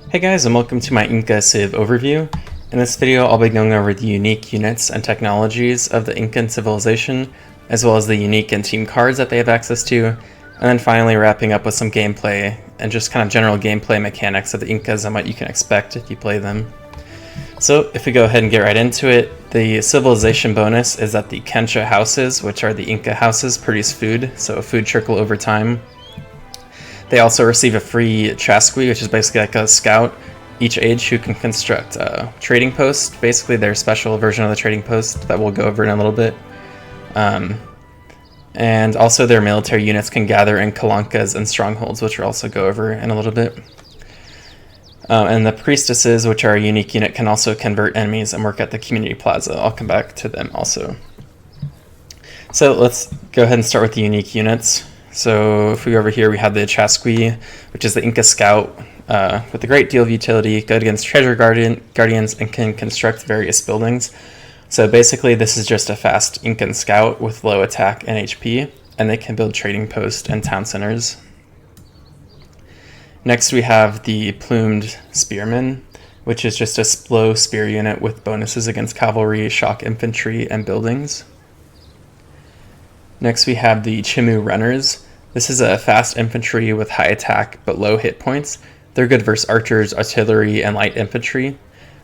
Hey guys, and welcome to my Inca Civ Overview. In this video, I'll be going over the unique units and technologies of the Incan civilization, as well as the unique and team cards that they have access to, and then finally wrapping up with some gameplay and just kind of general gameplay mechanics of the Incas and what you can expect if you play them. So if we go ahead and get right into it, the civilization bonus is that the Kencha houses, which are the Inca houses, produce food, so a food trickle over time. They also receive a free chasqui, which is basically like a scout each age who can construct a trading post, basically their special version of the trading post that we'll go over in a little bit. And also their military units can gather in kalankas and strongholds, which we'll also go over in a little bit. And the priestesses, which are a unique unit, can also convert enemies and work at the community plaza. I'll come back to them also. So let's go ahead and start with the unique units. So if we go over here, we have the chasqui, which is the Inca scout with a great deal of utility, good against treasure guardians, and can construct various buildings. So basically this is just a fast Incan scout with low attack and HP, and they can build trading posts and town centers. Next we have the plumed spearman, which is just a slow spear unit with bonuses against cavalry, shock infantry, and buildings. Next we have the Chimu runners. This is a fast infantry with high attack but low hit points. They're good versus archers, artillery, and light infantry.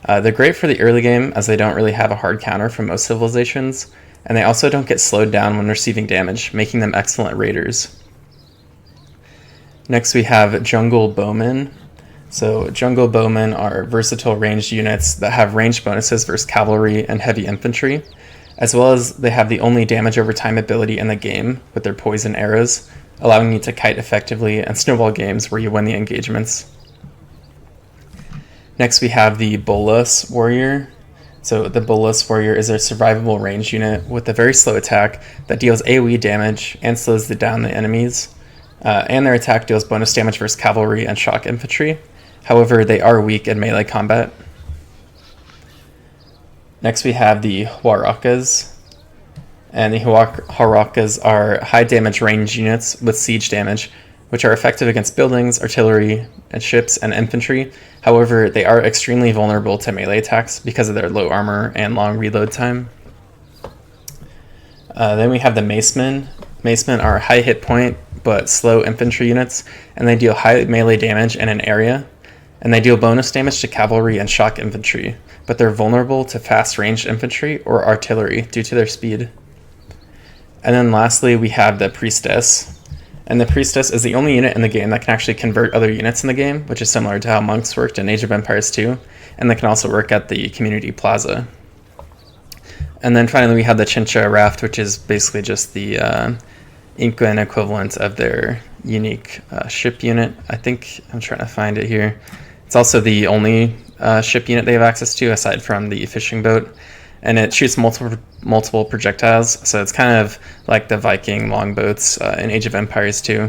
They're great for the early game as they don't really have a hard counter from most civilizations, and they also don't get slowed down when receiving damage, making them excellent raiders. Next we have jungle bowmen. So jungle bowmen are versatile ranged units that have ranged bonuses versus cavalry and heavy infantry, as well as they have the only damage over time ability in the game with their poison arrows, allowing you to kite effectively and snowball games where you win the engagements. Next we have the Bolas warrior. So the Bolas warrior is a survivable ranged unit with a very slow attack that deals AOE damage and slows down the enemies. And their attack deals bonus damage versus cavalry and shock infantry. However, they are weak in melee combat. Next we have the Huaracas. And the Huaracas are high damage range units with siege damage, which are effective against buildings, artillery, and ships, and infantry. However, they are extremely vulnerable to melee attacks because of their low armor and long reload time. Then we have the Macemen. Macemen are high hit point but slow infantry units, and they deal high melee damage in an area, and they deal bonus damage to cavalry and shock infantry, but they're vulnerable to fast ranged infantry or artillery due to their speed. And then lastly we have the Priestess, and the Priestess is the only unit in the game that can actually convert other units in the game, which is similar to how monks worked in Age of Empires 2, and they can also work at the community plaza. And then finally we have the Chincha raft, which is basically just the Incan equivalent of their unique ship unit. I think I'm trying to find it here. It's also the only ship unit they have access to aside from the fishing boat, and it shoots multiple projectiles, so it's kind of like the Viking longboats in Age of Empires 2.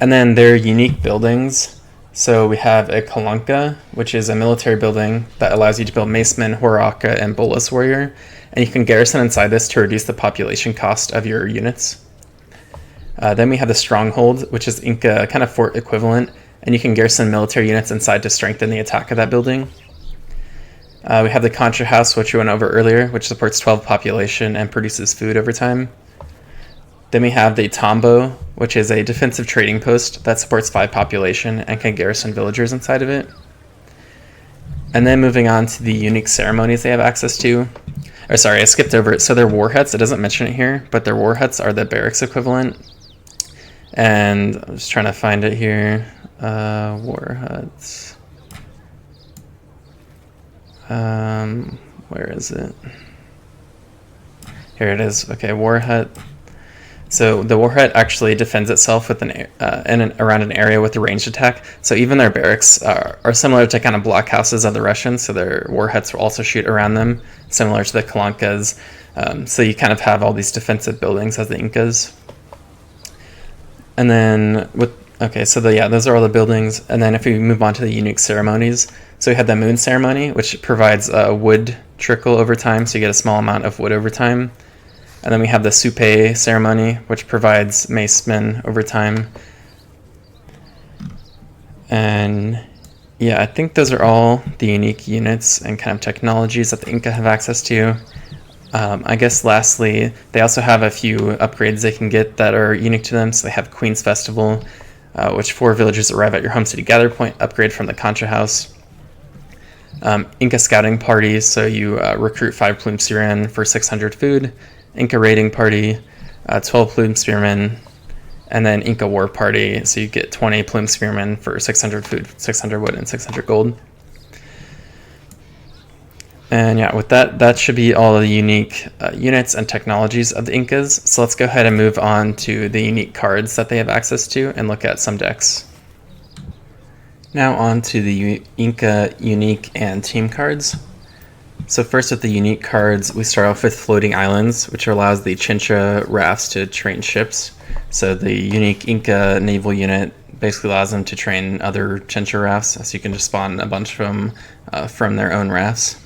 And then their unique buildings. So we have a kalanka, which is a military building that allows you to build Macemen, Huaraca, and Bolas warrior, and you can garrison inside this to reduce the population cost of your units. Then we have the stronghold, which is Inca kind of fort equivalent, and you can garrison military units inside to strengthen the attack of that building. We have the Contra house, which we went over earlier, which supports 12 population and produces food over time. Then we have the Tombo, which is a defensive trading post that supports 5 population and can garrison villagers inside of it. And then moving on to the unique ceremonies they have access to. Or sorry, I skipped over it. So their war huts, it doesn't mention it here, but their war huts are the barracks equivalent. And I'm just trying to find it here. War huts. Where is it? Here it is. Okay, war hut. So the war hut actually defends itself with around an area with a ranged attack. So even their barracks are similar to kind of blockhouses of the Russians. So their war huts will also shoot around them, similar to the kalankas. So you kind of have all these defensive buildings as the Incas. And then those are all the buildings. And then if we move on to the unique ceremonies, so we have the moon ceremony, which provides a wood trickle over time, so you get a small amount of wood over time. And then we have the Supe ceremony, which provides macemen over time. And yeah, I think those are all the unique units and kind of technologies that the Inca have access to. I guess lastly, they also have a few upgrades they can get that are unique to them. So they have Queen's Festival, which 4 villagers arrive at your home city gather point, upgrade from the Concha House. Inca Scouting Party, so you recruit 5 Plume Spearmen for 600 food. Inca Raiding Party, 12 Plume Spearmen. And then Inca War Party, so you get 20 Plume Spearmen for 600 food, 600 wood, and 600 gold. And yeah, with that should be all the unique units and technologies of the Incas. So let's go ahead and move on to the unique cards that they have access to and look at some decks. Now on to the Inca unique and team cards. So first with the unique cards, we start off with Floating Islands, which allows the Chincha rafts to train ships. So the unique Inca naval unit basically allows them to train other Chincha rafts, so you can just spawn a bunch from their own rafts.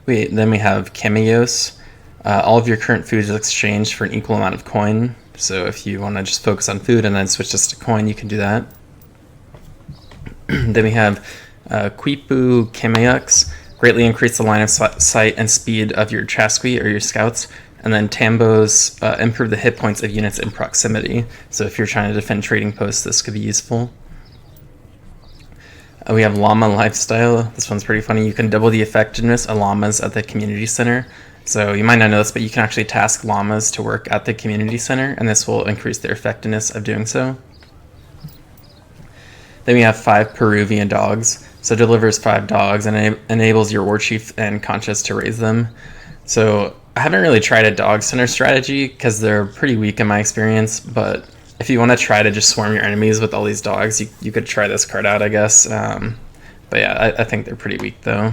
Then we have Cameos. All of your current food is exchanged for an equal amount of coin. So if you want to just focus on food and then switch this to coin, you can do that. Then we have Quipu Cameyux. Greatly increase the line of sight and speed of your Chasqui or your scouts. And then Tambos improve the hit points of units in proximity. So if you're trying to defend trading posts, this could be useful. We have Llama Lifestyle. This one's pretty funny. You can double the effectiveness of llamas at the community center. So you might not know this, but you can actually task llamas to work at the community center, and this will increase their effectiveness of doing so. Then we have 5 Peruvian dogs. So it delivers 5 dogs and enables your war chief and Conchas to raise them. So I haven't really tried a dog center strategy because they're pretty weak in my experience, but if you want to try to just swarm your enemies with all these dogs, you could try this card out, I guess. But yeah, I think they're pretty weak though.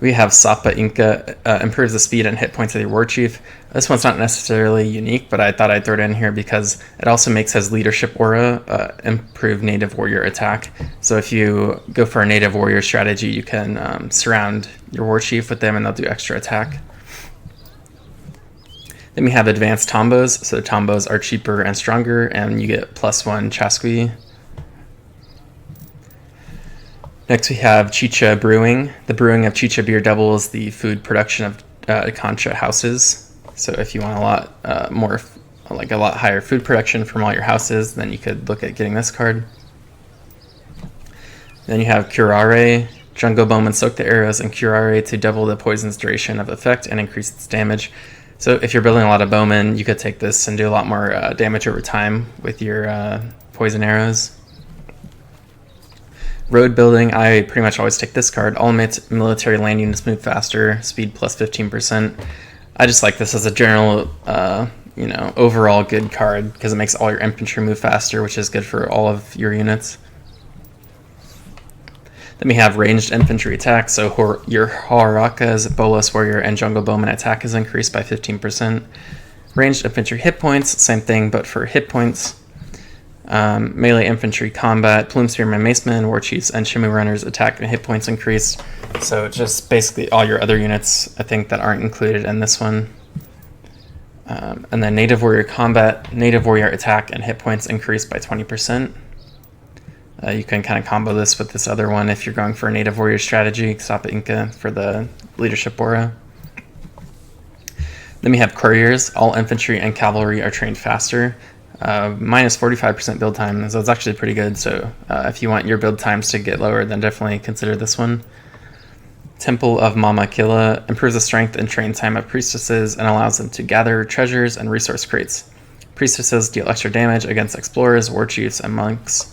We have Sapa Inca, improves the speed and hit points of your war chief. This one's not necessarily unique, but I thought I'd throw it in here because it also makes his leadership aura improve native warrior attack. So if you go for a native warrior strategy, you can surround your war chief with them and they'll do extra attack. Then we have advanced Tombos. So Tombos are cheaper and stronger, and you get +1 Chasqui. Next we have Chicha Brewing. The brewing of Chicha beer doubles the food production of Concha houses. So if you want a lot more, like a lot higher food production from all your houses, then you could look at getting this card. Then you have Curare. Jungle Bowmen soak the arrows in Curare to double the poison's duration of effect and increase its damage. So if you're building a lot of bowmen, you could take this and do a lot more damage over time with your poison arrows. Road building, I pretty much always take this card. All military land units move faster, speed +15%. I just like this as a general, overall good card because it makes all your infantry move faster, which is good for all of your units. Then we have ranged infantry attack, so your Haraka's Bolas Warrior and Jungle Bowman attack is increased by 15%. Ranged infantry hit points, same thing, but for hit points. Melee infantry combat, Plume Spearmen, Macemen, War Chiefs, and Shimu Runners attack and hit points increased. So just basically all your other units, I think, that aren't included in this one. And then Native Warrior combat, Native Warrior attack and hit points increased by 20%. You can kind of combo this with this other one if you're going for a Native Warrior strategy, Sapa Inca for the leadership aura. Then we have couriers. All infantry and cavalry are trained faster. Minus 45% build time, so it's actually pretty good. So if you want your build times to get lower, then definitely consider this one. Temple of Mama Killa improves the strength and train time of priestesses and allows them to gather treasures and resource crates. Priestesses deal extra damage against explorers, war chiefs, and monks.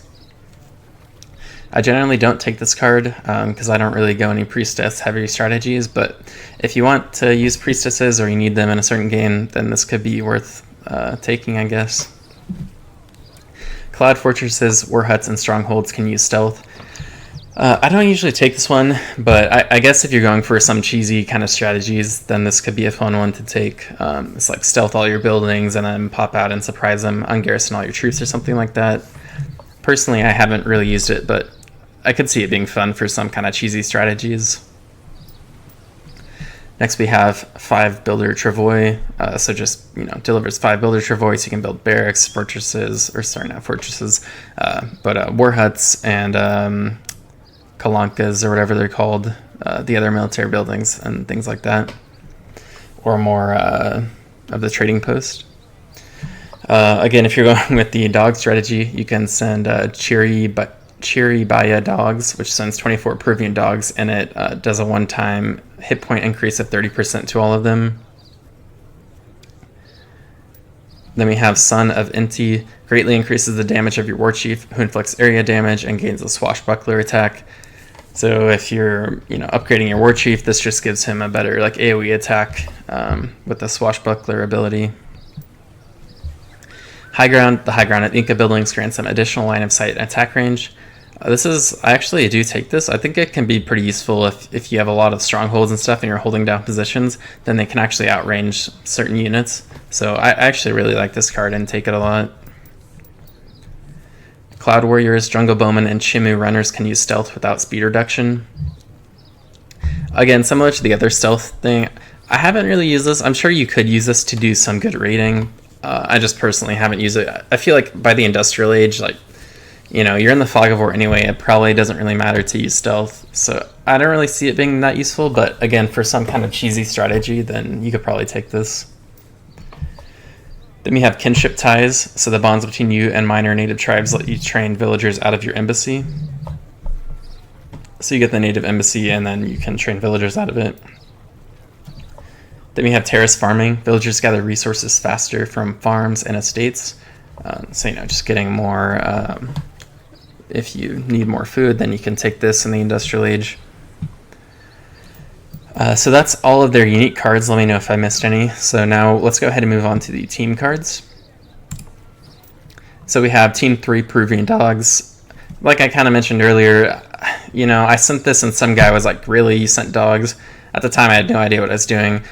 I generally don't take this card because I don't really go any priestess heavy strategies, but if you want to use priestesses or you need them in a certain game, then this could be worth taking, I guess. Cloud fortresses, war huts, and strongholds can use stealth. I don't usually take this one, but I guess if you're going for some cheesy kind of strategies, then this could be a fun one to take. It's like stealth all your buildings and then pop out and surprise them, ungarrison all your troops or something like that. Personally, I haven't really used it, but I could see it being fun for some kind of cheesy strategies. Next we have 5 builder travois, so just delivers 5 builder travois, so you can build barracks, fortresses, or sorry, not fortresses, but war huts and kalankas or whatever they're called, the other military buildings and things like that, or more of the trading post. Again, if you're going with the dog strategy, you can send Chiribaya dogs, which sends 24 Peruvian dogs, and it does a one-time hit point increase of 30% to all of them. Then we have Son of Inti, greatly increases the damage of your war chief, who inflicts area damage and gains a swashbuckler attack. So if you're upgrading your war chief, this just gives him a better AOE attack with the swashbuckler ability. High ground, the high ground at Inca buildings grants some additional line of sight and attack range. I actually do take this. I think it can be pretty useful if you have a lot of strongholds and stuff and you're holding down positions, then they can actually outrange certain units. So I actually really like this card and take it a lot. Cloud Warriors, Jungle Bowmen, and Chimu Runners can use stealth without speed reduction. Again, similar to the other stealth thing, I haven't really used this. I'm sure you could use this to do some good raiding. I just personally haven't used it. I feel like by the Industrial Age, you're in the fog of war anyway, it probably doesn't really matter to use stealth, so I don't really see it being that useful, but again, for some kind of cheesy strategy, then you could probably take this. Then we have Kinship Ties, so the bonds between you and minor native tribes let you train villagers out of your embassy. So you get the native embassy, and then you can train villagers out of it. Then we have Terrace Farming, villagers gather resources faster from farms and estates. So just getting more... if you need more food, then you can take this in the Industrial Age. So that's all of their unique cards. Let me know if I missed any. So now let's go ahead and move on to the team cards. So we have Team 3 Peruvian Dogs. Like I kind of mentioned earlier, I sent this and some guy was like, really, you sent dogs? At the time, I had no idea what I was doing.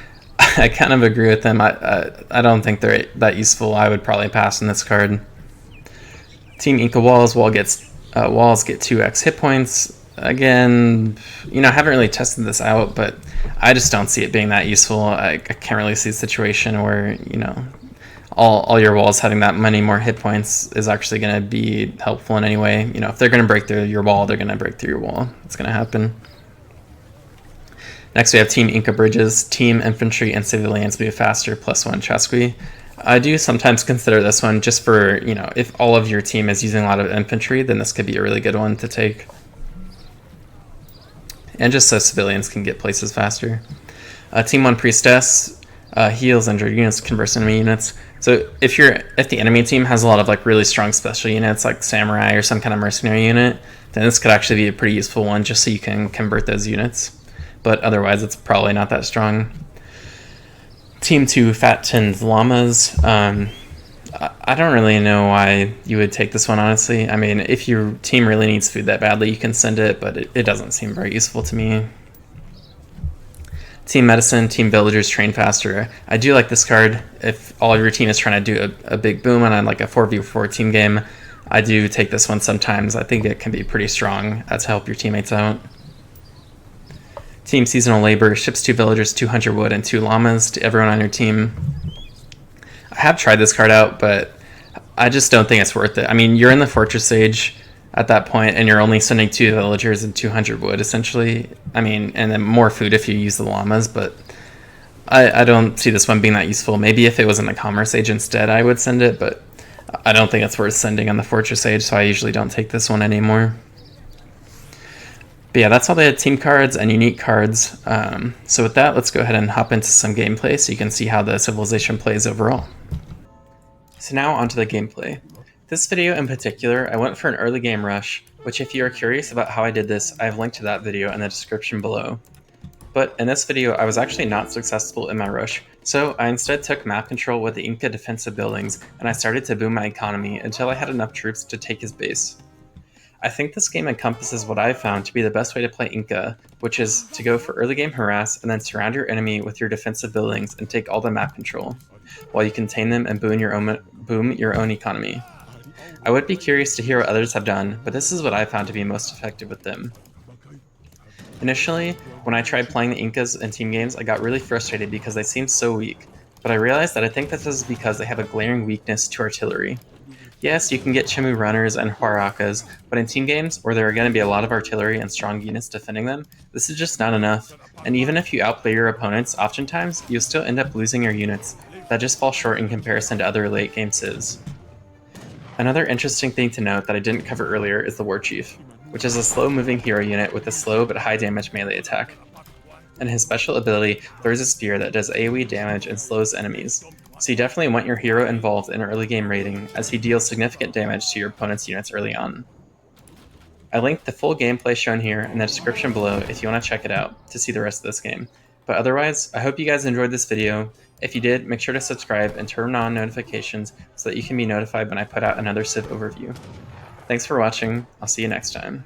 I kind of agree with them. I don't think they're that useful. I would probably pass on this card. Team Inca Walls walls get 2x hit points. Again, I haven't really tested this out, but I just don't see it being that useful. I can't really see a situation where all your walls having that many more hit points is actually going to be helpful in any way. If they're going to break through your wall, they're going to break through your wall. It's going to happen. Next we have Team Inca Bridges. Team Infantry and Civilians will be faster, +1 Chasqui. I do sometimes consider this one just for, if all of your team is using a lot of infantry, then this could be a really good one to take. And just so civilians can get places faster. Team 1 Priestess, heals injured units, converts enemy units. So if the enemy team has a lot of really strong special units like Samurai or some kind of mercenary unit, then this could actually be a pretty useful one just so you can convert those units. But otherwise it's probably not that strong. Team 2 Fat Tinned Llamas. I don't really know why you would take this one, honestly. I mean, if your team really needs food that badly, you can send it, but it doesn't seem very useful to me. Team Medicine, Team Villagers Train Faster. I do like this card. If all of your team is trying to do a big boom on a 4v4 team game, I do take this one sometimes. I think it can be pretty strong to help your teammates out. Team Seasonal Labor ships 2 villagers, 200 wood, and 2 llamas to everyone on your team. I have tried this card out, but I just don't think it's worth it. I mean, you're in the Fortress Age at that point, and you're only sending 2 villagers and 200 wood, essentially. I mean, and then more food if you use the llamas, but I don't see this one being that useful. Maybe if it was in the Commerce Age instead, I would send it, but I don't think it's worth sending on the Fortress Age, so I usually don't take this one anymore. But yeah, that's all the team cards and unique cards. So with that, let's go ahead and hop into some gameplay so you can see how the civilization plays overall. So now onto the gameplay. This video in particular, I went for an early game rush, which if you are curious about how I did this, I have linked to that video in the description below. But in this video, I was actually not successful in my rush, so I instead took map control with the Inca defensive buildings, and I started to boom my economy until I had enough troops to take his base. I think this game encompasses what I've found to be the best way to play Inca, which is to go for early game harass and then surround your enemy with your defensive buildings and take all the map control, while you contain them and boom your own economy. I would be curious to hear what others have done, but this is what I found to be most effective with them. Initially, when I tried playing the Incas in team games, I got really frustrated because they seemed so weak, but I realized that I think this is because they have a glaring weakness to artillery. Yes, you can get Chimu runners and Huaracas, but in team games, where there are going to be a lot of artillery and strong units defending them, this is just not enough, and even if you outplay your opponents, oftentimes, you'll still end up losing your units that just fall short in comparison to other late game civs. Another interesting thing to note that I didn't cover earlier is the War Chief, which is a slow-moving hero unit with a slow but high damage melee attack. And his special ability throws a spear that does AoE damage and slows enemies, so you definitely want your hero involved in early game raiding as he deals significant damage to your opponent's units early on. I linked the full gameplay shown here in the description below if you want to check it out to see the rest of this game. But otherwise, I hope you guys enjoyed this video. If you did, make sure to subscribe and turn on notifications so that you can be notified when I put out another Civ overview. Thanks for watching, I'll see you next time.